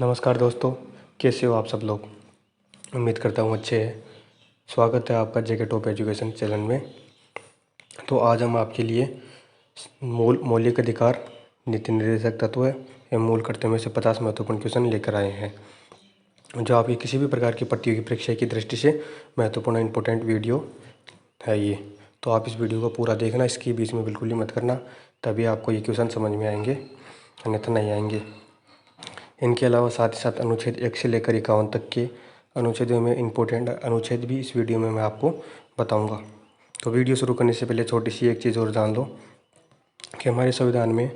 नमस्कार दोस्तों, कैसे हो आप सब लोग। उम्मीद करता हूँ अच्छे हैं। स्वागत है आपका जेके टॉप एजुकेशन चैनल में। तो आज हम आपके लिए मौलिक अधिकार, नीति निर्देशक तत्व एवं मूल कर्तव्यों में से 50 महत्वपूर्ण क्वेश्चन लेकर आए हैं, जो आपकी किसी भी प्रकार की प्रतियोगी परीक्षा की दृष्टि से महत्वपूर्ण इंपॉर्टेंट वीडियो है ये। तो आप इस वीडियो को पूरा देखना, इसकी बीच में बिल्कुल ही मत करना, तभी आपको ये क्वेश्चन समझ में आएंगे, अन्यथा नहीं आएंगे। इनके अलावा साथ ही साथ अनुच्छेद 1 से लेकर 51 तक के अनुच्छेदों में इम्पोर्टेंट अनुच्छेद भी इस वीडियो में मैं आपको बताऊंगा। तो वीडियो शुरू करने से पहले छोटी सी एक चीज़ और जान लो कि हमारे संविधान में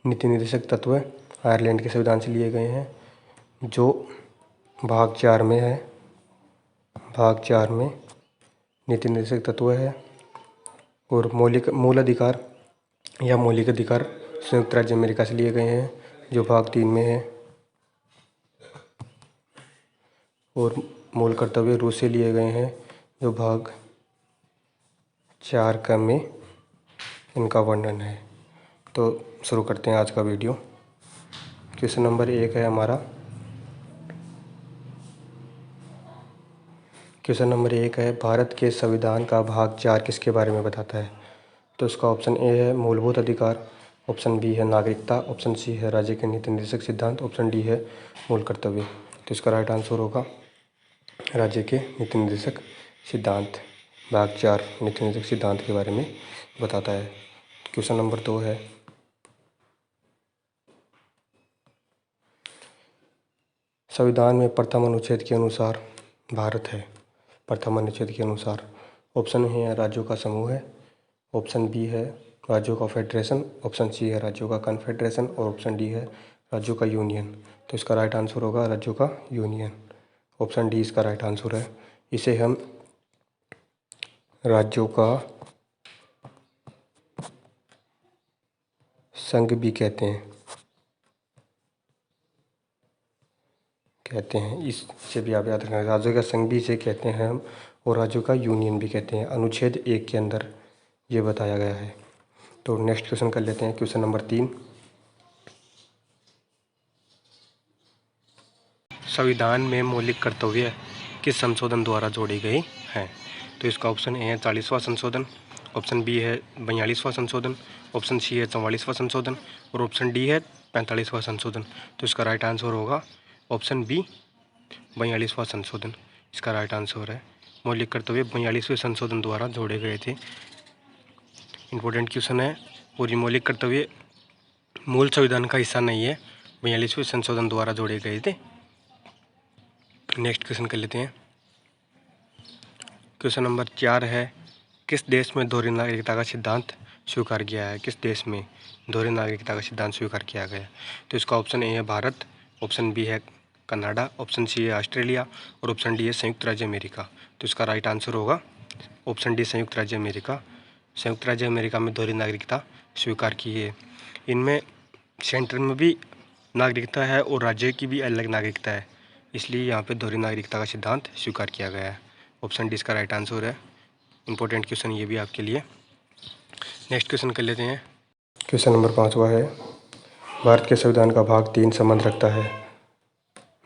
नीति निर्देशक तत्व आयरलैंड के संविधान से लिए गए हैं, जो भाग 4 में है। भाग 4 में नीति निर्देशक तत्व है। और मूल अधिकार या मौलिक अधिकार संयुक्त राज्य अमेरिका से लिए गए हैं, जो भाग 3 में है। और मूल कर्तव्य रूस से लिए गए हैं, जो भाग 4 का में इनका वर्णन है। तो शुरू करते हैं आज का वीडियो। क्वेश्चन नंबर 1 है हमारा। क्वेश्चन नंबर 1 है, भारत के संविधान का भाग 4 किसके बारे में बताता है। तो इसका ऑप्शन ए है मूलभूत अधिकार, ऑप्शन बी है नागरिकता, ऑप्शन सी है राज्य के नीति निर्देशक सिद्धांत, ऑप्शन डी है मूल कर्तव्य। तो इसका राइट आंसर होगा राज्य के नीति निर्देशक सिद्धांत। भाग 4 नीति निर्देशक सिद्धांत के बारे में बताता है। क्वेश्चन नंबर 2 है, संविधान में प्रथम अनुच्छेद के अनुसार भारत है। प्रथम अनुच्छेद के अनुसार ऑप्शन है राज्यों का समूह है, ऑप्शन बी है राज्यों का फेडरेशन, ऑप्शन सी है राज्यों का कन्फेडरेशन और ऑप्शन डी है राज्यों का यूनियन। तो इसका राइट आंसर होगा राज्यों का यूनियन। ऑप्शन डी इसका राइट आंसर है। इसे हम राज्यों का संघ भी कहते हैं। इससे भी आप याद रखना, राज्यों का संघ भी इसे कहते हैं हम, और राज्यों का यूनियन भी कहते हैं। अनुच्छेद 1 के अंदर ये बताया गया है। तो नेक्स्ट क्वेश्चन कर लेते हैं, क्वेश्चन नंबर 3। संविधान में मौलिक कर्तव्य किस संशोधन द्वारा जोड़ी गई हैं। तो इसका ऑप्शन ए है 40वां संशोधन, ऑप्शन बी है 42वां संशोधन, ऑप्शन सी है 44वां संशोधन और ऑप्शन डी है 45वां संशोधन। तो इसका राइट आंसर होगा ऑप्शन बी 42वां संशोधन। इसका राइट आंसर है। मौलिक कर्तव्य 42वें संशोधन द्वारा जोड़े गए थे। इंपॉर्टेंट क्वेश्चन है, और ये मौलिक कर्तव्य मूल संविधान का हिस्सा नहीं है, 42वें संशोधन द्वारा जोड़े गए थे। नेक्स्ट क्वेश्चन कर लेते हैं। क्वेश्चन नंबर 4 है, किस देश में दोहरी नागरिकता का सिद्धांत स्वीकार किया है। किस देश में दोहरी नागरिकता का सिद्धांत स्वीकार किया गया है। तो इसका ऑप्शन ए है भारत, ऑप्शन बी है कनाडा, ऑप्शन सी है ऑस्ट्रेलिया और ऑप्शन डी है संयुक्त राज्य अमेरिका। तो इसका राइट आंसर होगा ऑप्शन डी संयुक्त राज्य अमेरिका। संयुक्त राज्य अमेरिका में दोहरी नागरिकता स्वीकार की है। इनमें सेंटर में भी नागरिकता है और राज्य की भी अलग नागरिकता है, इसलिए यहाँ पे दोहरी नागरिकता का सिद्धांत स्वीकार किया गया है। ऑप्शन डी इसका राइट आंसर है। इंपॉर्टेंट क्वेश्चन ये भी आपके लिए। नेक्स्ट क्वेश्चन कर लेते हैं। क्वेश्चन नंबर 5वां है, भारत के संविधान का भाग 3 संबंध रखता है।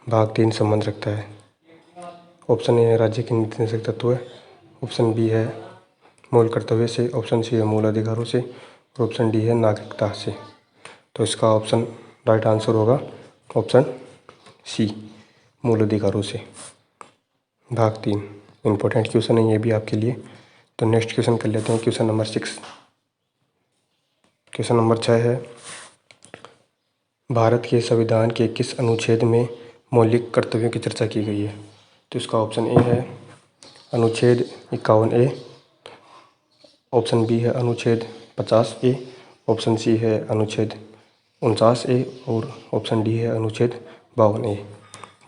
भाग 3 संबंध रखता है। ऑप्शन ए है राज्य के नीति निर्देशक तत्व, ऑप्शन बी है मूल कर्तव्य से, ऑप्शन सी है मूल अधिकारों से और ऑप्शन डी है नागरिकता से। तो इसका ऑप्शन राइट आंसर होगा ऑप्शन सी मूल अधिकारों से। भाग 3 इंपॉर्टेंट क्वेश्चन है ये भी आपके लिए। तो नेक्स्ट क्वेश्चन कर लेते हैं, क्वेश्चन नंबर 6। क्वेश्चन नंबर 6 है, भारत के संविधान के किस अनुच्छेद में मौलिक कर्तव्यों की चर्चा की गई है। तो इसका ऑप्शन ए है अनुच्छेद 51A, ऑप्शन बी है अनुच्छेद 50A, ऑप्शन सी है अनुच्छेद 49A और ऑप्शन डी है अनुच्छेद 52A।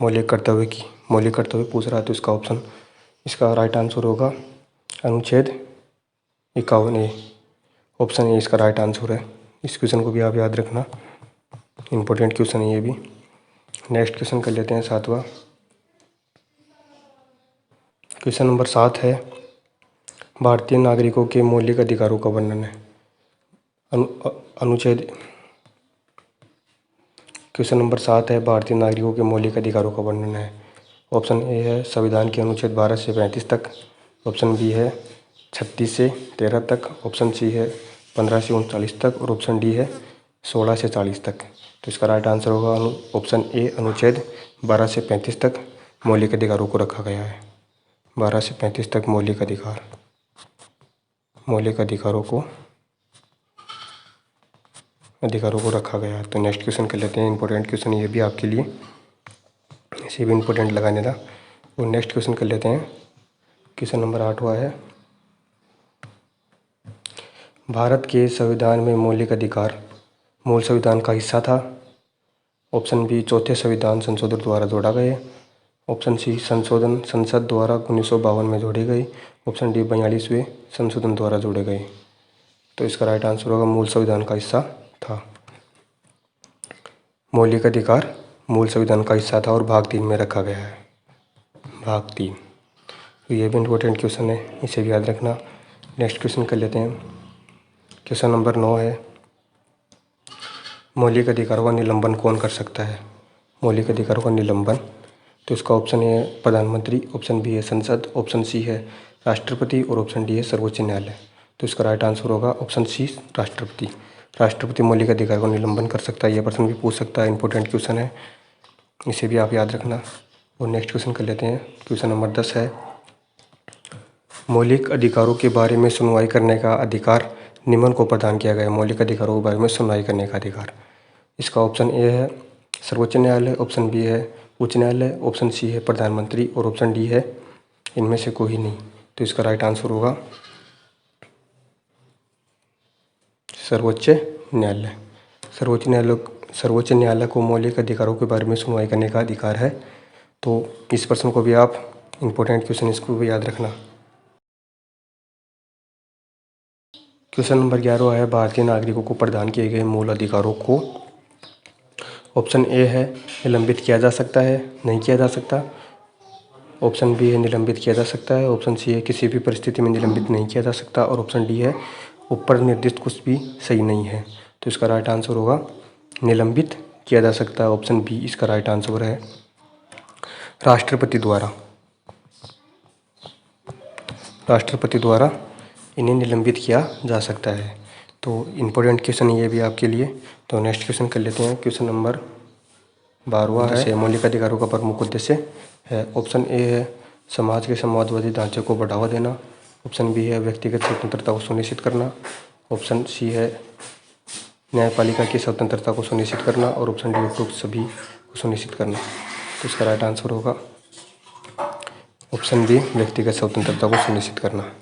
मौलिक कर्तव्य पूछ रहा है, तो इसका ऑप्शन, इसका राइट आंसर होगा अनुच्छेद 51A। ऑप्शन ए इसका राइट आंसर है। इस क्वेश्चन को भी आप याद रखना, इंपॉर्टेंट क्वेश्चन है ये भी। नेक्स्ट क्वेश्चन कर लेते हैं 7वां। क्वेश्चन नंबर 7 है, भारतीय नागरिकों के मौलिक अधिकारों का वर्णन है। अनुच्छेद क्वेश्चन नंबर 7 है, भारतीय नागरिकों के मौलिक अधिकारों का वर्णन है। ऑप्शन ए है संविधान के अनुच्छेद 12 से 35 तक। ऑप्शन बी है 36 से 13 तक। ऑप्शन सी है 15 से 39 तक। और ऑप्शन डी है 16 से 40 तक। तो इसका राइट आंसर होगा ऑप्शन ए, अनुच्छेद 12 से 35 तक मौलिक अधिकारों को रखा गया है। 12 से 35 तक मौलिक अधिकारों को रखा गया है। तो नेक्स्ट क्वेश्चन कर लेते हैं। इंपॉर्टेंट क्वेश्चन ये भी आपके लिए, इसे भी इंपॉर्टेंट लगाने था। और नेक्स्ट क्वेश्चन कर लेते हैं। क्वेश्चन नंबर 8 हुआ है, भारत के संविधान में मौलिक अधिकार मूल संविधान का हिस्सा था। ऑप्शन बी चौथे संविधान संशोधन द्वारा जोड़ा गए। ऑप्शन सी संशोधन संसद द्वारा 1952 में जोड़े गए। ऑप्शन डी 42वें संशोधन द्वारा जोड़े गए। तो इसका राइट आंसर होगा मूल संविधान का हिस्सा था। मौलिक अधिकार मूल संविधान का हिस्सा था और भाग 3 में रखा गया है, भाग 3। तो ये भी इम्पोर्टेंट क्वेश्चन है, इसे भी याद रखना। नेक्स्ट क्वेश्चन कर लेते हैं। क्वेश्चन नंबर 9 है, मौलिक अधिकारों का निलंबन कौन कर सकता है? मौलिक अधिकारों का निलंबन, तो इसका ऑप्शन ए है प्रधानमंत्री। ऑप्शन बी है संसद। ऑप्शन सी है राष्ट्रपति। और ऑप्शन डी है सर्वोच्च न्यायालय। तो इसका राइट आंसर होगा ऑप्शन सी, राष्ट्रपति। राष्ट्रपति मौलिक अधिकार को निलंबन कर सकता है। यह प्रश्न भी पूछ सकता है, इंपॉर्टेंट क्वेश्चन है, इसे भी आप याद रखना। और नेक्स्ट क्वेश्चन कर लेते हैं। क्वेश्चन नंबर 10 है, मौलिक अधिकारों के बारे में सुनवाई करने का अधिकार निम्न को प्रदान किया गया है। मौलिक अधिकारों के बारे में सुनवाई करने का अधिकार, इसका ऑप्शन ए है सर्वोच्च न्यायालय। ऑप्शन बी है उच्च न्यायालय। ऑप्शन सी है प्रधानमंत्री। और ऑप्शन डी है इनमें से कोई नहीं। तो इसका राइट आंसर होगा सर्वोच्च न्यायालय। सर्वोच्च न्यायालय को मौलिक अधिकारों के बारे में सुनवाई करने का अधिकार है। तो इस प्रश्न को भी आप, इंपॉर्टेंट क्वेश्चन, इसको भी याद रखना। क्वेश्चन नंबर 11 है, भारतीय नागरिकों को प्रदान किए गए मूल अधिकारों को, ऑप्शन ए है निलंबित किया जा सकता है, नहीं किया जा सकता। ऑप्शन बी है निलंबित किया जा सकता है। ऑप्शन सी है किसी भी परिस्थिति में निलंबित नहीं किया जा सकता। और ऑप्शन डी है ऊपर निर्दिष्ट कुछ भी सही नहीं है। तो इसका राइट आंसर होगा निलंबित किया जा सकता है। ऑप्शन बी इसका राइट आंसर है। राष्ट्रपति द्वारा इन्हें निलंबित किया जा सकता है। तो इम्पोर्टेंट क्वेश्चन ये भी आपके लिए। तो नेक्स्ट क्वेश्चन कर लेते हैं। क्वेश्चन नंबर 12 है, मौलिक अधिकारों का प्रमुख उद्देश्य है। ऑप्शन ए है समाज के समाजवादी ढांचे को बढ़ावा देना। ऑप्शन बी है व्यक्तिगत स्वतंत्रता को सुनिश्चित करना। ऑप्शन सी है न्यायपालिका की स्वतंत्रता को सुनिश्चित करना। और ऑप्शन डी उपरोक्त सभी को सुनिश्चित करना। तो इसका राइट आंसर होगा ऑप्शन बी, व्यक्तिगत स्वतंत्रता को सुनिश्चित करना।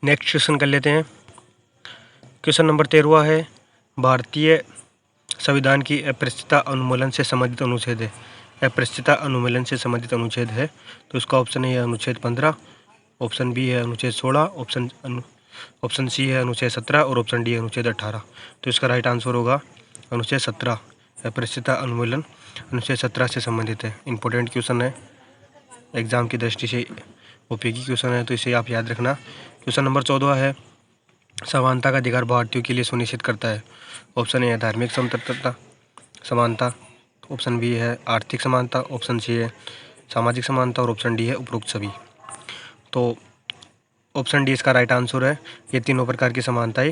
नेक्स्ट क्वेश्चन कर लेते हैं। क्वेश्चन नंबर 13 है, भारतीय संविधान की अपृष्टता अनुमूलन से संबंधित अनुच्छेद है। अपृष्टता अनुमूलन से संबंधित अनुच्छेद है, तो इसका ऑप्शन ए है अनुच्छेद 15। ऑप्शन बी है अनुच्छेद 16। ऑप्शन सी है अनुच्छेद 17। और ऑप्शन डी है अनुच्छेद 18। तो इसका राइट आंसर होगा अनुच्छेद 17। अपृष्टता अनुमूलन अनुच्छेद 17 से संबंधित है। इंपॉर्टेंट क्वेश्चन है, एग्जाम की दृष्टि से उपयोगी क्वेश्चन है, तो इसे आप याद रखना। क्वेश्चन नंबर 14 है, समानता का अधिकार भारतीयों के लिए सुनिश्चित करता है। ऑप्शन ए है धार्मिक स्वतंत्रता समानता। ऑप्शन बी है आर्थिक समानता। ऑप्शन सी है सामाजिक समानता। और ऑप्शन डी है उपरोक्त सभी। तो ऑप्शन डी इसका राइट आंसर है। ये तीनों प्रकार की समानता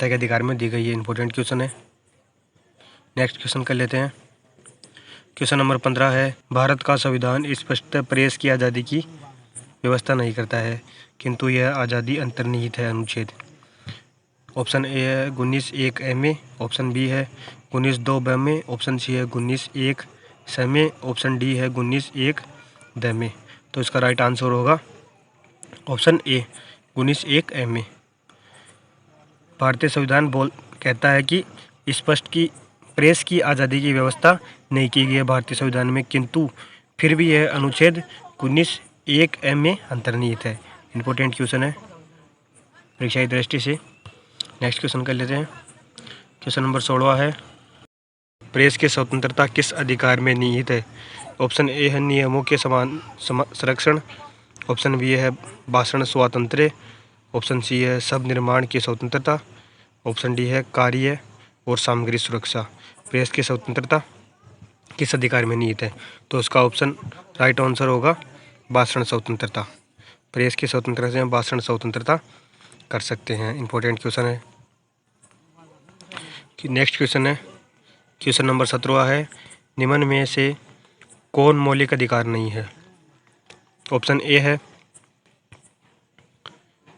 के अधिकार में दी गई है। इंपॉर्टेंट क्वेश्चन है। नेक्स्ट क्वेश्चन कर लेते हैं। क्वेश्चन नंबर 15 है, भारत का संविधान स्पष्ट प्रेस की आज़ादी की व्यवस्था नहीं करता है, किंतु यह आज़ादी अंतर्निहित है। अनुच्छेद, ऑप्शन ए है 19(1) ए में। ऑप्शन बी है 19(2) ब में। ऑप्शन सी है 19(1) स में। ऑप्शन डी है 19(1) द में। तो इसका राइट आंसर होगा ऑप्शन ए 19(1) ए में। भारतीय संविधान कहता है कि स्पष्ट की प्रेस की आज़ादी की व्यवस्था नहीं की गई है भारतीय संविधान में, किंतु फिर भी यह अनुच्छेद 19(1) ए में अंतर्निहित है। इंपॉर्टेंट क्वेश्चन है परीक्षा की दृष्टि से। नेक्स्ट क्वेश्चन कर लेते हैं। क्वेश्चन नंबर 16 है, प्रेस की स्वतंत्रता किस अधिकार में निहित है? ऑप्शन ए है नियमों के समान संरक्षण। ऑप्शन बी है भाषण स्वातंत्र्य। ऑप्शन सी है सब निर्माण की स्वतंत्रता। ऑप्शन डी है कार्य और सामग्री सुरक्षा। प्रेस की स्वतंत्रता किस अधिकार में निहित है? तो इसका ऑप्शन राइट आंसर होगा भाषण स्वतंत्रता। प्रेस की स्वतंत्रता से हम भाषण स्वतंत्रता कर सकते हैं। इंपॉर्टेंट क्वेश्चन है। नेक्स्ट क्वेश्चन है क्वेश्चन नंबर 17 है निम्न में से कौन मौलिक अधिकार नहीं है? ऑप्शन ए है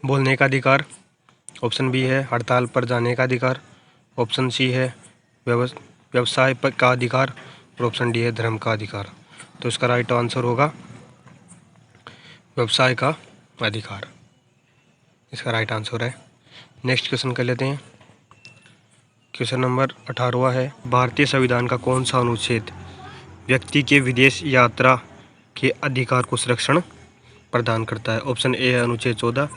बोलने का अधिकार। ऑप्शन बी है हड़ताल पर जाने का अधिकार। ऑप्शन सी है व्यवसाय का अधिकार और ऑप्शन डी है धर्म का अधिकार। तो इसका राइट आंसर होगा व्यवसाय का अधिकार, इसका राइट आंसर है। नेक्स्ट क्वेश्चन कर लेते हैं। क्वेश्चन नंबर 18 है भारतीय संविधान का कौन सा अनुच्छेद व्यक्ति के विदेश यात्रा के अधिकार को संरक्षण प्रदान करता है? ऑप्शन ए है अनुच्छेद 14।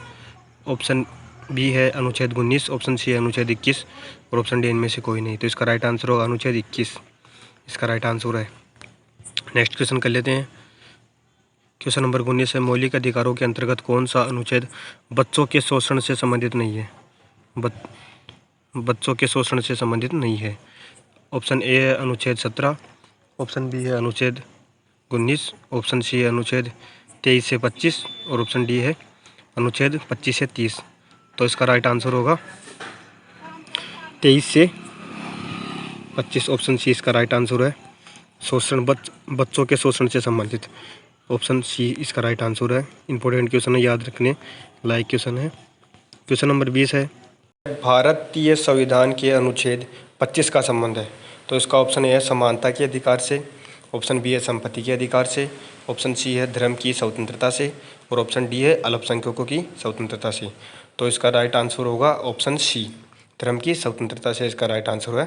ऑप्शन बी है अनुच्छेद 19। ऑप्शन सी है अनुच्छेद 21 और ऑप्शन डी इनमें से कोई नहीं। तो इसका राइट आंसर होगा अनुच्छेद 21, इसका राइट आंसर है। नेक्स्ट क्वेश्चन कर लेते हैं। क्वेश्चन नंबर 19 है मौलिक अधिकारों के अंतर्गत कौन सा अनुच्छेद बच्चों के शोषण से संबंधित नहीं है? बच्चों के शोषण से संबंधित नहीं है। ऑप्शन ए है अनुच्छेद 17। ऑप्शन बी है अनुच्छेद 19। ऑप्शन सी है अनुच्छेद 23 से 25 और ऑप्शन डी है अनुच्छेद 25 से 30। तो इसका राइट आंसर होगा 23 से 25। ऑप्शन सी इसका राइट आंसर है। शोषण बच्चों के शोषण से संबंधित ऑप्शन सी इसका राइट आंसर है। इंपॉर्टेंट क्वेश्चन है, याद रखने लायक क्वेश्चन है। क्वेश्चन नंबर 20 है भारतीय संविधान के अनुच्छेद 25 का संबंध है? तो इसका ऑप्शन ए है समानता के अधिकार से। ऑप्शन बी है संपत्ति के अधिकार से। ऑप्शन सी है धर्म की स्वतंत्रता से और ऑप्शन डी है अल्पसंख्यकों की स्वतंत्रता से। तो इसका राइट आंसर होगा ऑप्शन सी, धर्म की स्वतंत्रता से इसका राइट आंसर है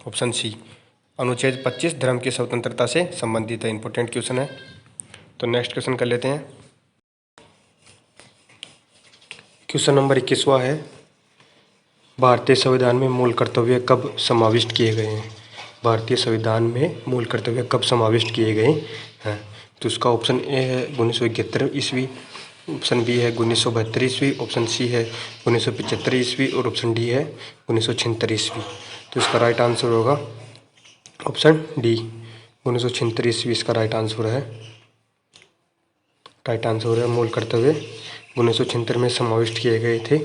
ऑप्शन सी। अनुच्छेद 25 धर्म की स्वतंत्रता से संबंधित है। इंपॉर्टेंट क्वेश्चन है। तो नेक्स्ट क्वेश्चन कर लेते हैं। क्वेश्चन नंबर 21वां है भारतीय संविधान में मूल कर्तव्य कब समाविष्ट किए गए हैं? भारतीय संविधान में मूल कर्तव्य कब समाविष्ट किए गए हैं? तो उसका ऑप्शन ए है 1971 ईस्वी। ऑप्शन बी है 1972 ईस्वी। ऑप्शन सी है 1975 ईस्वी और ऑप्शन डी है 1976 ईस्वी। तो इसका राइट आंसर होगा ऑप्शन डी 1976 ईस्वी, इसका राइट आंसर है। राइट आंसर है मूल कर्तव्य 1976 में समाविष्ट किए गए थे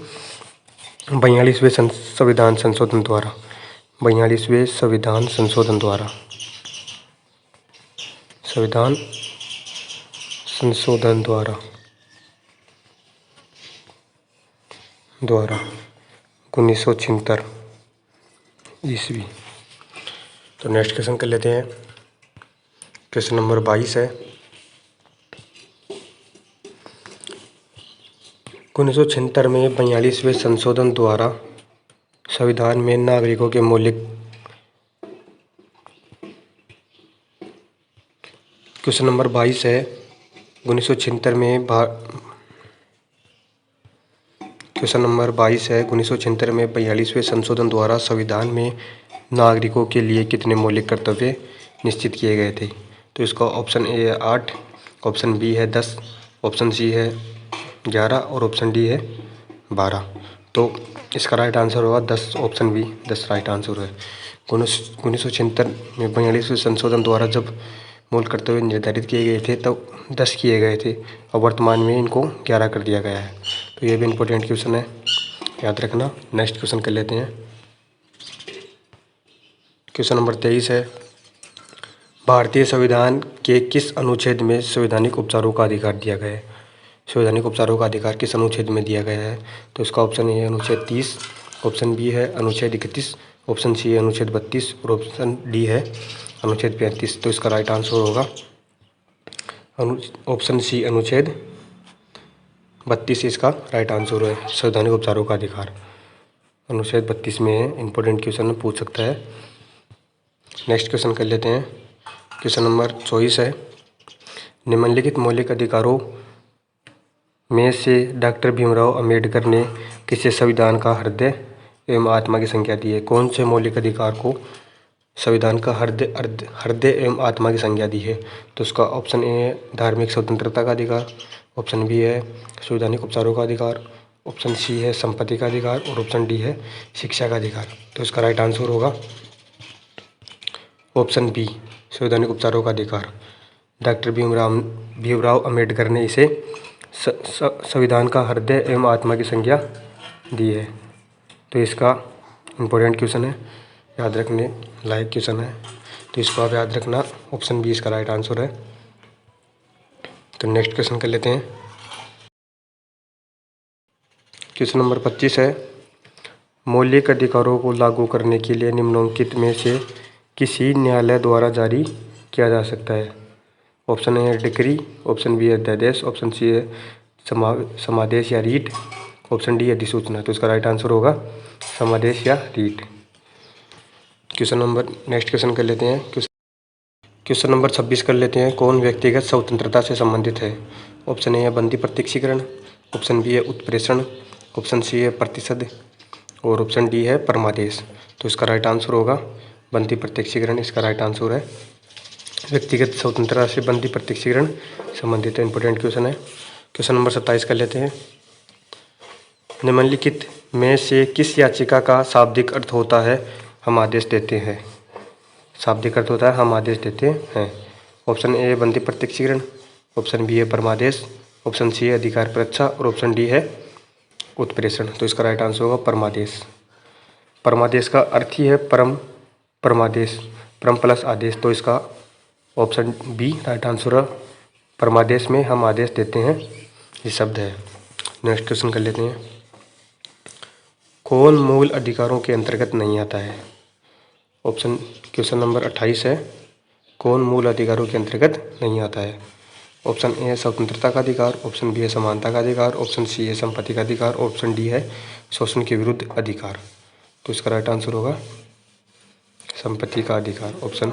42वें संविधान संशोधन द्वारा। 42वें संविधान संशोधन द्वारा, संविधान संशोधन द्वारा 1976 ईस्वी। तो नेक्स्ट क्वेश्चन कर लेते हैं। क्वेश्चन नंबर 22 है 1976 में 42वें संशोधन द्वारा संविधान में नागरिकों के मौलिक क्वेश्चन नंबर 22 है 1976 में क्वेश्चन नंबर 22 है 1976 में 42वें संशोधन द्वारा संविधान में नागरिकों के लिए कितने मौलिक कर्तव्य निश्चित किए गए थे? तो इसका ऑप्शन ए है 8। ऑप्शन बी है 10। ऑप्शन सी है 11 और ऑप्शन डी है 12। तो इसका राइट आंसर होगा 10। ऑप्शन बी 10 राइट आंसर है। 1976 में 42वें संशोधन द्वारा जब मूल कर्तव्य निर्धारित किए गए थे तब 10 किए गए थे और वर्तमान में इनको 11 कर दिया गया है। तो ये भी इम्पोर्टेंट क्वेश्चन है, याद रखना। नेक्स्ट क्वेश्चन कर लेते हैं। क्वेश्चन नंबर 23 है भारतीय संविधान के किस अनुच्छेद में संवैधानिक उपचारों का अधिकार दिया गया है? संवैधानिक उपचारों का अधिकार किस अनुच्छेद में दिया गया है? तो इसका ऑप्शन ए है अनुच्छेद 30। ऑप्शन बी है अनुच्छेद 31। ऑप्शन सी है अनुच्छेद 32 और ऑप्शन डी है अनुच्छेद 35। तो इसका राइट आंसर होगा ऑप्शन सी अनुच्छेद 32, इसका राइट आंसर है। संवैधानिक उपचारों का अधिकार अनुच्छेद 32 में है। इंपॉर्टेंट क्वेश्चन पूछ सकता है। नेक्स्ट क्वेश्चन कर लेते हैं। क्वेश्चन नंबर 24 है निम्नलिखित मौलिक अधिकारों में से डॉक्टर भीमराव अंबेडकर ने किसे संविधान का हृदय एवं आत्मा की संज्ञा दी है? कौन से मौलिक अधिकार को संविधान का हृदय एवं आत्मा की संज्ञा दी है? तो उसका ऑप्शन ए है धार्मिक स्वतंत्रता का अधिकार। ऑप्शन बी है संवैधानिक उपचारों का अधिकार। ऑप्शन सी है संपत्ति का अधिकार और ऑप्शन डी है शिक्षा का अधिकार। तो इसका राइट आंसर होगा ऑप्शन बी संवैधानिक उपचारों का अधिकार। डॉक्टर भीमराव अम्बेडकर ने इसे संविधान का हृदय एवं आत्मा की संज्ञा दी है। तो इसका इम्पोर्टेंट क्वेश्चन है, याद रखने लायक क्वेश्चन है, तो इसको आप याद रखना। ऑप्शन बी इसका राइट आंसर है। तो नेक्स्ट क्वेश्चन कर लेते हैं। क्वेश्चन नंबर 25 है, मौलिक अधिकारों को लागू करने के लिए निम्नलिखित में से किसी न्यायालय द्वारा जारी किया जा सकता है। ऑप्शन ए है डिक्री, ऑप्शन बी है अध्यादेश, ऑप्शन सी है समादेश या रीट, ऑप्शन डी अधिसूचना। तो इसका राइट आंसर होगा समादेश या writ. Question number next question कर लेते हैं। क्वेश्चन नंबर 26 कर लेते हैं। कौन व्यक्तिगत स्वतंत्रता से संबंधित है? ऑप्शन ए है बंदी प्रत्यक्षीकरण, ऑप्शन बी है उत्प्रेषण, ऑप्शन सी है प्रतिशत और ऑप्शन डी है परमादेश। तो इसका राइट आंसर होगा बंदी प्रत्यक्षीकरण। इसका राइट आंसर है व्यक्तिगत स्वतंत्रता से बंदी प्रत्यक्षीकरण संबंधित इंपॉर्टेंट क्वेश्चन है। क्वेश्चन नंबर 27 कर लेते हैं। निम्नलिखित में से किस याचिका का शाब्दिक अर्थ होता है हम आदेश देते हैं? शाब्दिक अर्थ होता है हम आदेश देते हैं। ऑप्शन ए बंदी प्रत्यक्षीकरण, ऑप्शन बी है परमादेश, ऑप्शन सी है अधिकार परीक्षा और ऑप्शन डी है उत्प्रेषण। तो इसका राइट आंसर होगा परमादेश। परमादेश का अर्थ ही है परम परमादेश, परम प्लस आदेश। तो इसका ऑप्शन बी राइट आंसर है। परमादेश में हम आदेश देते हैं ये शब्द है। नेक्स्ट क्वेश्चन कर लेते हैं। कौन मूल अधिकारों के अंतर्गत नहीं आता है? ऑप्शन क्वेश्चन नंबर 28 है, कौन मूल अधिकारों के अंतर्गत नहीं आता है? ऑप्शन ए है स्वतंत्रता का अधिकार, ऑप्शन बी है समानता का अधिकार, ऑप्शन सी है संपत्ति का अधिकार, ऑप्शन डी है शोषण के विरुद्ध अधिकार। तो इसका राइट आंसर होगा संपत्ति का अधिकार। ऑप्शन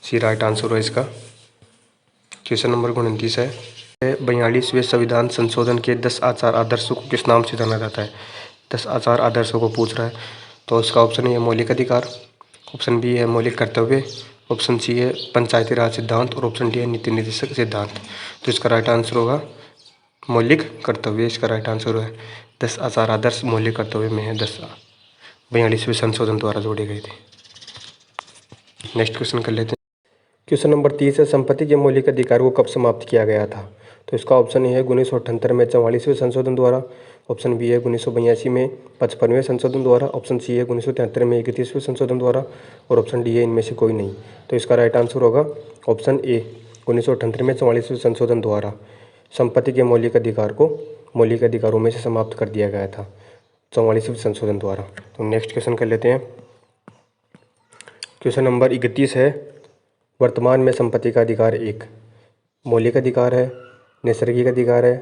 सी राइट आंसर है इसका। क्वेश्चन नंबर 29 है, 42वें संविधान संशोधन के 10 आचार आदर्शों को किस नाम से जाना जाता है? 10 आचार आदर्शों को पूछ रहा है। तो इसका ऑप्शन ए है मौलिक अधिकार, ऑप्शन बी है मौलिक कर्तव्य, ऑप्शन सी है पंचायती राज सिद्धांत और ऑप्शन डी है नीति निर्देशक सिद्धांत। तो इसका राइट आंसर होगा मौलिक कर्तव्य। इसका राइट आंसर है 10 आचार आदर्श मौलिक कर्तव्य में है, 42वें संशोधन द्वारा जोड़े गए थे। नेक्स्ट क्वेश्चन कर लेते हैं। क्वेश्चन नंबर 30 है, संपत्ति के मौलिक अधिकार को कब समाप्त किया गया था? तो इसका ऑप्शन ए है 1978 में 44वें संशोधन द्वारा, ऑप्शन बी है 1982 में 55वें संशोधन द्वारा, ऑप्शन सी है 1973 में 31वें संशोधन द्वारा और ऑप्शन डी है इनमें से कोई नहीं। तो इसका राइट आंसर होगा ऑप्शन ए 1978 में 44वें संशोधन द्वारा संपत्ति के मौलिक अधिकार को मौलिक अधिकारों में से समाप्त कर दिया गया था 44वें संशोधन द्वारा। तो नेक्स्ट क्वेश्चन कर लेते हैं। क्वेश्चन नंबर 31 है, वर्तमान में संपत्ति का अधिकार एक मौलिक अधिकार है, नैसर्गिक अधिकार है,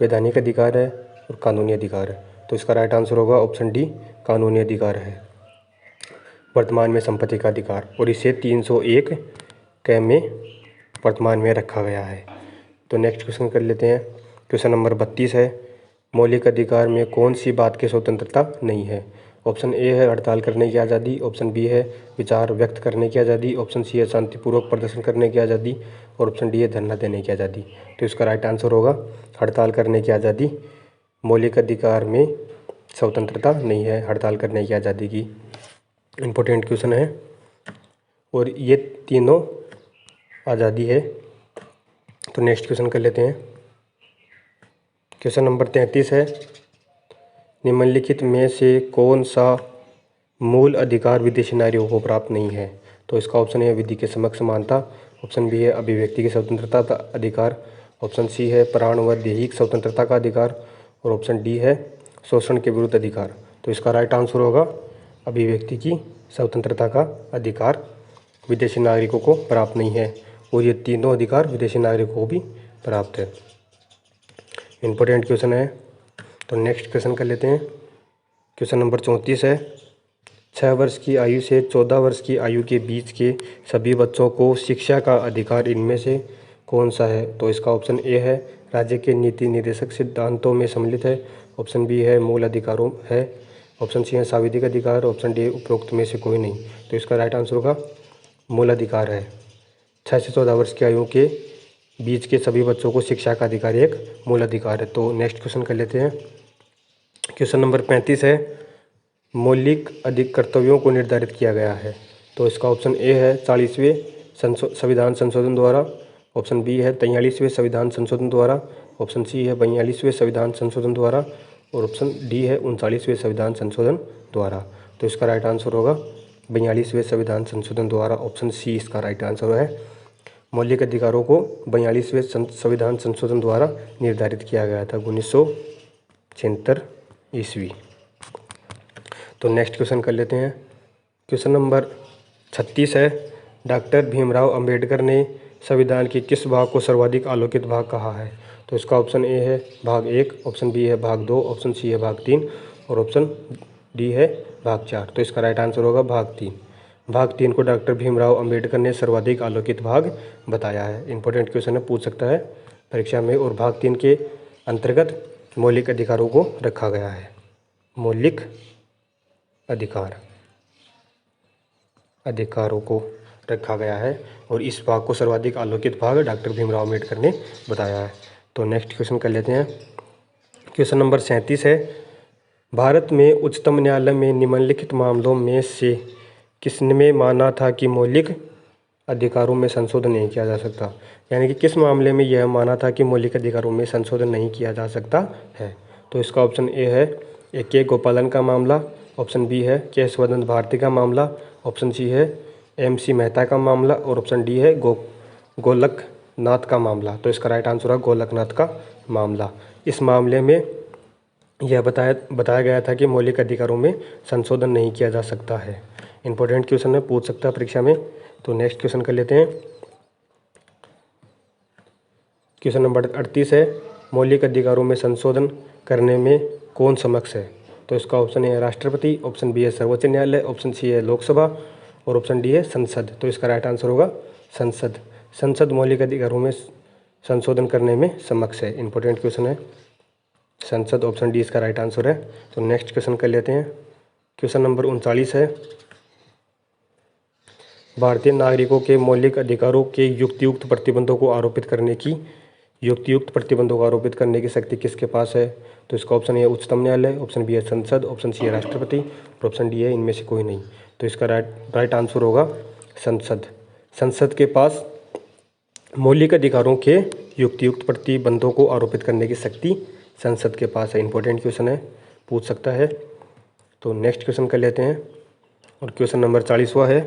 वैधानिक अधिकार है और कानूनी अधिकार है। तो इसका राइट आंसर होगा ऑप्शन डी कानूनी अधिकार है वर्तमान में संपत्ति का अधिकार, और इसे 301 क में वर्तमान में रखा गया है। तो नेक्स्ट क्वेश्चन कर लेते हैं। क्वेश्चन नंबर 32 है, मौलिक अधिकार में कौन सी बात की स्वतंत्रता नहीं है? ऑप्शन ए है हड़ताल करने की आज़ादी, ऑप्शन बी है विचार व्यक्त करने की आज़ादी, ऑप्शन सी है शांतिपूर्वक प्रदर्शन करने की आज़ादी और ऑप्शन डी है धरना देने की आज़ादी। तो इसका राइट आंसर होगा हड़ताल करने की आज़ादी। मौलिक अधिकार में स्वतंत्रता नहीं है हड़ताल करने की आज़ादी की। इम्पोर्टेंट क्वेश्चन है और ये तीनों आज़ादी है। तो नेक्स्ट क्वेश्चन कर लेते हैं। क्वेश्चन नंबर 33 है, निम्नलिखित में से कौन सा मूल अधिकार विदेशी नागरिकों को प्राप्त नहीं है? तो इसका ऑप्शन है विधि के समक्ष समानता, ऑप्शन बी है अभिव्यक्ति की स्वतंत्रता का अधिकार, ऑप्शन सी है प्राण व दैहिक स्वतंत्रता का अधिकार और ऑप्शन डी है शोषण के विरुद्ध अधिकार। तो इसका राइट आंसर होगा अभिव्यक्ति की स्वतंत्रता का अधिकार विदेशी नागरिकों को प्राप्त नहीं है और ये तीनों अधिकार विदेशी नागरिकों को भी प्राप्त है। इम्पोर्टेंट क्वेश्चन है। तो नेक्स्ट क्वेश्चन कर लेते हैं। क्वेश्चन नंबर 34 है, 6 वर्ष की आयु से 14 वर्ष की आयु के बीच के सभी बच्चों को शिक्षा का अधिकार इनमें से कौन सा है? तो इसका ऑप्शन ए है राज्य के नीति निर्देशक सिद्धांतों में सम्मिलित है, ऑप्शन बी है मूल अधिकारों है, ऑप्शन सी है सांविधिक अधिकार, ऑप्शन डी उपरोक्त में से कोई नहीं। तो इसका राइट आंसर होगा मूल अधिकार है। 6 से 14 वर्ष की आयु के बीच के सभी बच्चों को शिक्षा का अधिकार एक मूल अधिकार है। तो नेक्स्ट क्वेश्चन कर लेते हैं। क्वेश्चन नंबर 35 है, मौलिक अधिक कर्तव्यों को निर्धारित किया गया है। तो इसका ऑप्शन ए है 40वें संविधान संशोधन द्वारा, ऑप्शन बी है 43वें संविधान संशोधन द्वारा, ऑप्शन सी है 42वें संविधान संशोधन द्वारा और ऑप्शन डी है 39वें संविधान संशोधन द्वारा। तो इसका राइट आंसर होगा 42वें संविधान संशोधन द्वारा, ऑप्शन सी इसका राइट आंसर है। मौलिक अधिकारों को 42वें संविधान संशोधन द्वारा निर्धारित किया गया था 1976 ईस्वी। तो नेक्स्ट क्वेश्चन कर लेते हैं। क्वेश्चन नंबर 36 है, डॉक्टर भीमराव अंबेडकर ने संविधान के किस भाग को सर्वाधिक आलोकित भाग कहा है? तो इसका ऑप्शन ए है भाग 1, ऑप्शन बी है भाग 2, ऑप्शन सी है भाग 3 और ऑप्शन डी है भाग 4। तो इसका राइट आंसर होगा भाग 3। भाग 3 को डॉक्टर भीमराव अंबेडकर ने सर्वाधिक आलोकित भाग बताया है। इंपॉर्टेंट क्वेश्चन है, पूछ सकता है परीक्षा में। और भाग 3 के अंतर्गत मौलिक अधिकारों को रखा गया है। मौलिक अधिकारों को रखा गया है और इस भाग को सर्वाधिक आलोकित भाग डॉक्टर भीमराव अम्बेडकर ने बताया है। तो नेक्स्ट क्वेश्चन कर लेते हैं। क्वेश्चन नंबर 37 है, भारत में उच्चतम न्यायालय में निम्नलिखित मामलों में से किसने माना था कि मौलिक अधिकारों में संशोधन नहीं किया जा सकता? यानी कि किस मामले में यह माना था कि मौलिक अधिकारों में संशोधन नहीं किया जा सकता है? तो इसका ऑप्शन ए है ए के गोपालन का मामला, ऑप्शन बी है केशवचंद्र भारती का मामला, ऑप्शन सी है MC मेहता का मामला और ऑप्शन डी है गोलकनाथ का मामला। तो इसका राइट आंसर है गोलकनाथ का मामला। इस मामले में यह बताया गया था कि मौलिक अधिकारों में संशोधन नहीं किया जा सकता है। इंपॉर्टेंट क्वेश्चन है, पूछ सकता है परीक्षा में। तो नेक्स्ट क्वेश्चन कर लेते हैं। क्वेश्चन नंबर 38 है, मौलिक अधिकारों में संशोधन करने में कौन समक्ष है? तो इसका ऑप्शन ए है राष्ट्रपति, ऑप्शन बी है सर्वोच्च न्यायालय, ऑप्शन सी है लोकसभा और ऑप्शन डी है संसद। तो इसका राइट आंसर होगा संसद। संसद मौलिक अधिकारों में संशोधन करने में समक्ष है। इंपॉर्टेंट क्वेश्चन है, संसद, ऑप्शन डी इसका राइट आंसर है। तो नेक्स्ट क्वेश्चन कर लेते हैं। क्वेश्चन नंबर 39 है, भारतीय नागरिकों के मौलिक अधिकारों के युक्तियुक्त प्रतिबंधों को आरोपित करने की शक्ति किसके पास है? तो इसका ऑप्शन ए है उच्चतम न्यायालय, ऑप्शन बी है संसद, ऑप्शन सी है राष्ट्रपति और ऑप्शन डी है इनमें से कोई नहीं। तो इसका राइट आंसर होगा संसद। संसद के पास मौलिक अधिकारों के युक्तियुक्त प्रतिबंधों को आरोपित करने की शक्ति संसद के पास है। इंपॉर्टेंट क्वेश्चन है, पूछ सकता है। तो नेक्स्ट क्वेश्चन कर लेते हैं। और क्वेश्चन नंबर 40वां है।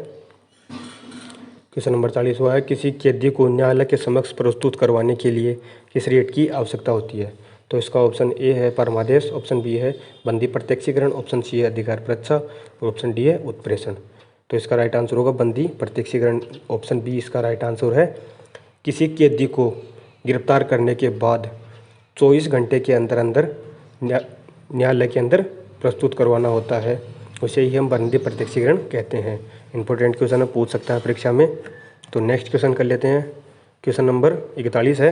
क्वेश्चन नंबर 40वां है, किसी कैदी को न्यायालय के समक्ष प्रस्तुत करवाने के लिए किस रेट की आवश्यकता होती है? तो इसका ऑप्शन ए है परमादेश, ऑप्शन बी है बंदी प्रत्यक्षीकरण, ऑप्शन सी है अधिकार परीक्षा और ऑप्शन डी है उत्प्रेषण। तो इसका राइट आंसर होगा बंदी प्रत्यक्षीकरण, ऑप्शन बी इसका राइट आंसर है। किसी कैदी को गिरफ्तार करने के बाद 24 घंटे के अंदर न्यायालय के अंदर प्रस्तुत करवाना होता है, उसे ही हम बंदी प्रत्यक्षीकरण कहते हैं। इंपॉर्टेंट क्वेश्चन है, पूछ सकता है परीक्षा में। तो नेक्स्ट क्वेश्चन कर लेते हैं। क्वेश्चन नंबर 41 है।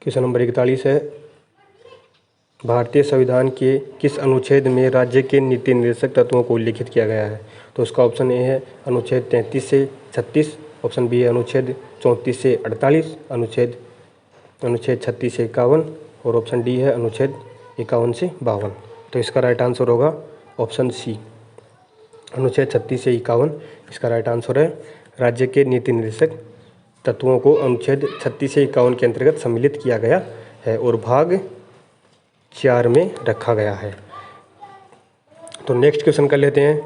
क्वेश्चन नंबर 41 है, भारतीय संविधान के किस अनुच्छेद में राज्य के नीति निर्देशक तत्वों को उल्लिखित किया गया है? तो उसका ऑप्शन ए है अनुच्छेद 33 से 36, ऑप्शन बी है अनुच्छेद 34 से 48, अनुच्छेद 36 से 51 और ऑप्शन डी है अनुच्छेद 51 से 52। तो इसका राइट आंसर होगा ऑप्शन सी, अनुच्छेद 36 से 51 इसका राइट आंसर है। राज्य के नीति निर्देशक तत्वों को अनुच्छेद 36 से 51 के अंतर्गत सम्मिलित किया गया है और भाग 4 में रखा गया है। तो नेक्स्ट क्वेश्चन कर लेते हैं।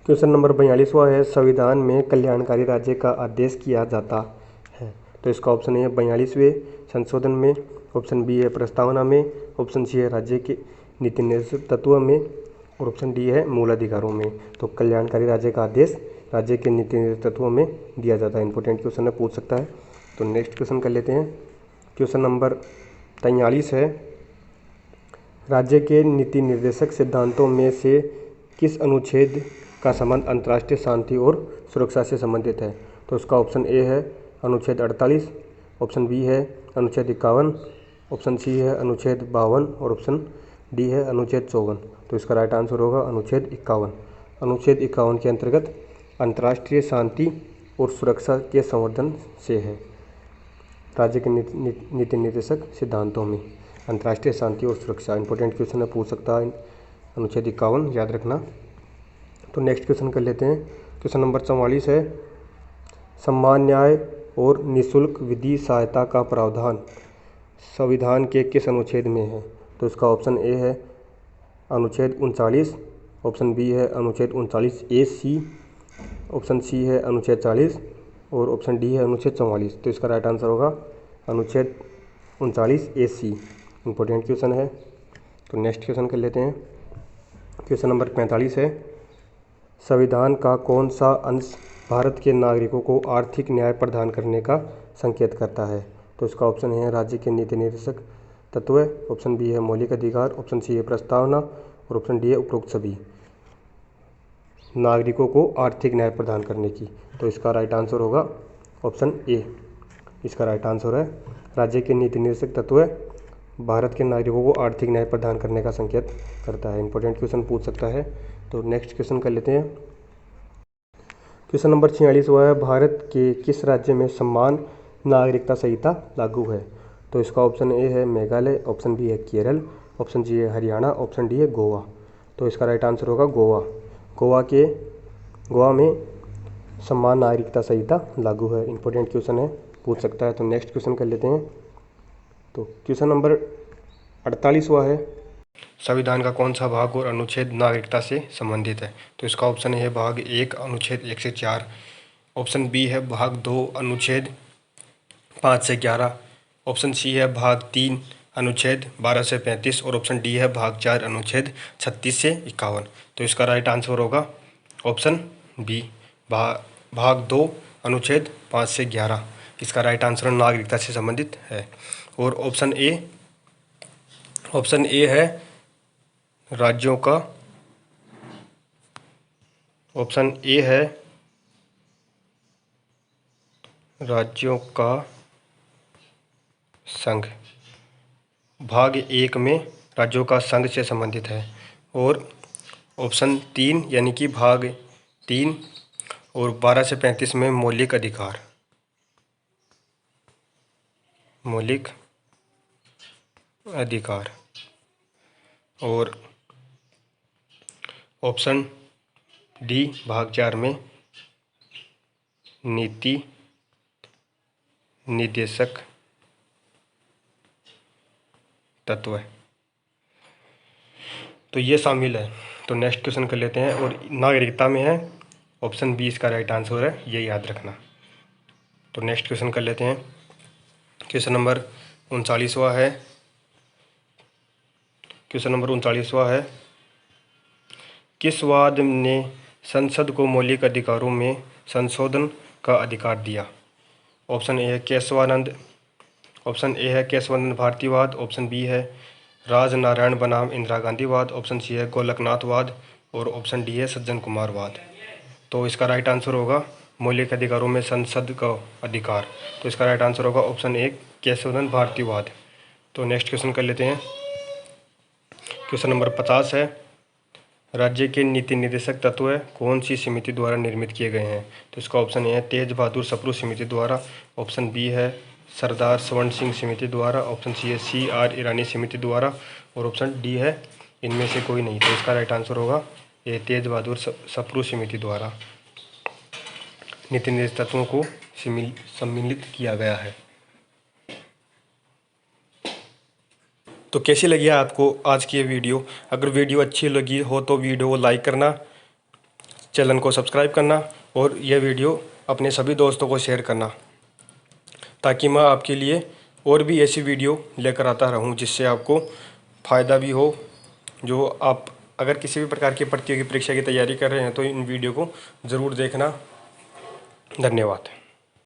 क्वेश्चन नंबर 42वां है, संविधान में कल्याणकारी राज्य का आदेश किया जाता है। तो इसका ऑप्शन ए है 42वें संशोधन में, ऑप्शन बी है प्रस्तावना में, ऑप्शन सी है राज्य के नीति निर्देशक तत्व में और ऑप्शन डी है मूल अधिकारों में। तो कल्याणकारी राज्य का आदेश राज्य के नीति निर्देशक तत्वों में दिया जाता है। इंपॉर्टेंट क्वेश्चन है, पूछ सकता है। तो नेक्स्ट क्वेश्चन कर लेते हैं। क्वेश्चन नंबर 43 है, राज्य के नीति निर्देशक सिद्धांतों में से किस अनुच्छेद का संबंध अंतर्राष्ट्रीय शांति और सुरक्षा से संबंधित है? तो इसका ऑप्शन ए है अनुच्छेद 48, ऑप्शन बी है अनुच्छेद 51, ऑप्शन सी है अनुच्छेद 52 और ऑप्शन डी है अनुच्छेद 54। तो इसका राइट आंसर होगा अनुच्छेद 51। अनुच्छेद 51 के अंतर्गत अंतर्राष्ट्रीय शांति और सुरक्षा के संवर्धन से है। राज्य के नीति निर्देशक सिद्धांतों में अंतर्राष्ट्रीय शांति और सुरक्षा इंपॉर्टेंट क्वेश्चन है, पूछ सकता है अनुच्छेद 51, याद रखना। तो नेक्स्ट क्वेश्चन कर लेते हैं। क्वेश्चन नंबर 44 है, सम्मान, न्याय और निःशुल्क विधि सहायता का प्रावधान संविधान के किस अनुच्छेद में है? तो इसका ऑप्शन ए है अनुच्छेद 39, ऑप्शन बी है अनुच्छेद 39A(c), ऑप्शन सी है अनुच्छेद 40 और ऑप्शन डी है अनुच्छेद 44। तो इसका राइट आंसर होगा अनुच्छेद 39A(c). इंपॉर्टेंट क्वेश्चन है। तो नेक्स्ट क्वेश्चन कर लेते हैं। क्वेश्चन नंबर 45 है, संविधान का कौन सा अंश भारत के नागरिकों को आर्थिक न्याय प्रदान करने का संकेत करता है? तो इसका ऑप्शन है राज्य के नीति निर्देशक तत्व, ऑप्शन बी है मौलिक अधिकार, ऑप्शन सी है प्रस्तावना और ऑप्शन डी है उपरोक्त सभी। नागरिकों को आर्थिक न्याय प्रदान करने की। तो इसका राइट आंसर होगा ऑप्शन ए। इसका राइट आंसर है राज्य के नीति निर्देशक तत्व भारत के नागरिकों को आर्थिक न्याय प्रदान करने का संकेत करता है। इंपॉर्टेंट क्वेश्चन पूछ सकता है। तो नेक्स्ट क्वेश्चन कर लेते हैं। क्वेश्चन नंबर 46 हुआ है, भारत के किस राज्य में समान नागरिकता संहिता लागू है? तो इसका ऑप्शन ए है मेघालय, ऑप्शन बी है केरल, ऑप्शन सी है हरियाणा, ऑप्शन डी है गोवा। तो इसका राइट आंसर होगा गोवा। गोवा में समान नागरिकता संहिता लागू है। इंपॉर्टेंट क्वेश्चन है, पूछ सकता है। तो नेक्स्ट क्वेश्चन कर लेते हैं। तो क्वेश्चन नंबर 48 हुआ है, संविधान का कौन सा भाग और अनुच्छेद नागरिकता से संबंधित है? तो इसका ऑप्शन है भाग 1 अनुच्छेद 1 से 4, ऑप्शन बी है भाग 2 अनुच्छेद 5 से 11, ऑप्शन सी है भाग 3 अनुच्छेद 12 से 35 और ऑप्शन डी है भाग 4 अनुच्छेद 36 से 51। तो इसका राइट आंसर होगा ऑप्शन बी, भाग 2 अनुच्छेद 5 से 11। इसका राइट आंसर नागरिकता से संबंधित है। और ऑप्शन ए है राज्यों का, ऑप्शन ए है राज्यों का संघ। भाग 1 में राज्यों का संघ से संबंधित है। और ऑप्शन 3 यानी कि भाग 3 और 12 से 35 में मौलिक अधिकार, और ऑप्शन डी भाग 4 में नीति निर्देशक तत्व है। तो ये शामिल है। तो नेक्स्ट क्वेश्चन कर लेते हैं। और नागरिकता में है ऑप्शन बी इसका राइट आंसर है, ये याद रखना। तो नेक्स्ट क्वेश्चन कर लेते हैं। क्वेश्चन नंबर 39वां है। क्वेश्चन नंबर 39वां है, किस वाद ने संसद को मौलिक अधिकारों में संशोधन का अधिकार दिया? ऑप्शन ए है केशवानंद, ऑप्शन ए है केशवानंद भारतीवाद, ऑप्शन बी है राजनारायण बनाम इंदिरा गांधीवाद, ऑप्शन सी है गोलकनाथवाद और ऑप्शन डी है सज्जन कुमारवाद। तो इसका राइट आंसर होगा मौलिक अधिकारों में संसद का अधिकार। तो इसका राइट आंसर होगा ऑप्शन ए केशवानंद भारतीवाद। तो नेक्स्ट क्वेश्चन कर लेते हैं। क्वेश्चन नंबर 50 है, राज्य के नीति निर्देशक तत्व कौन सी समिति द्वारा निर्मित किए गए हैं? तो इसका ऑप्शन ए है तेज बहादुर सप्रू समिति द्वारा, ऑप्शन बी है सरदार स्वर्ण सिंह समिति द्वारा, ऑप्शन सी है CR ईरानी समिति द्वारा और ऑप्शन डी है इनमें से कोई नहीं। तो इसका राइट आंसर होगा ये तेज बहादुर सप्रू समिति द्वारा नीति निर्देशक तत्वों को सम्मिलित किया गया है। तो कैसी लगी आपको आज की ये वीडियो? अगर वीडियो अच्छी लगी हो तो वीडियो को लाइक करना, चैनल को सब्सक्राइब करना और यह वीडियो अपने सभी दोस्तों को शेयर करना, ताकि मैं आपके लिए और भी ऐसी वीडियो लेकर आता रहूं जिससे आपको फ़ायदा भी हो। जो आप अगर किसी भी प्रकार की प्रतियोगी परीक्षा की तैयारी कर रहे हैं तो इन वीडियो को ज़रूर देखना। धन्यवाद।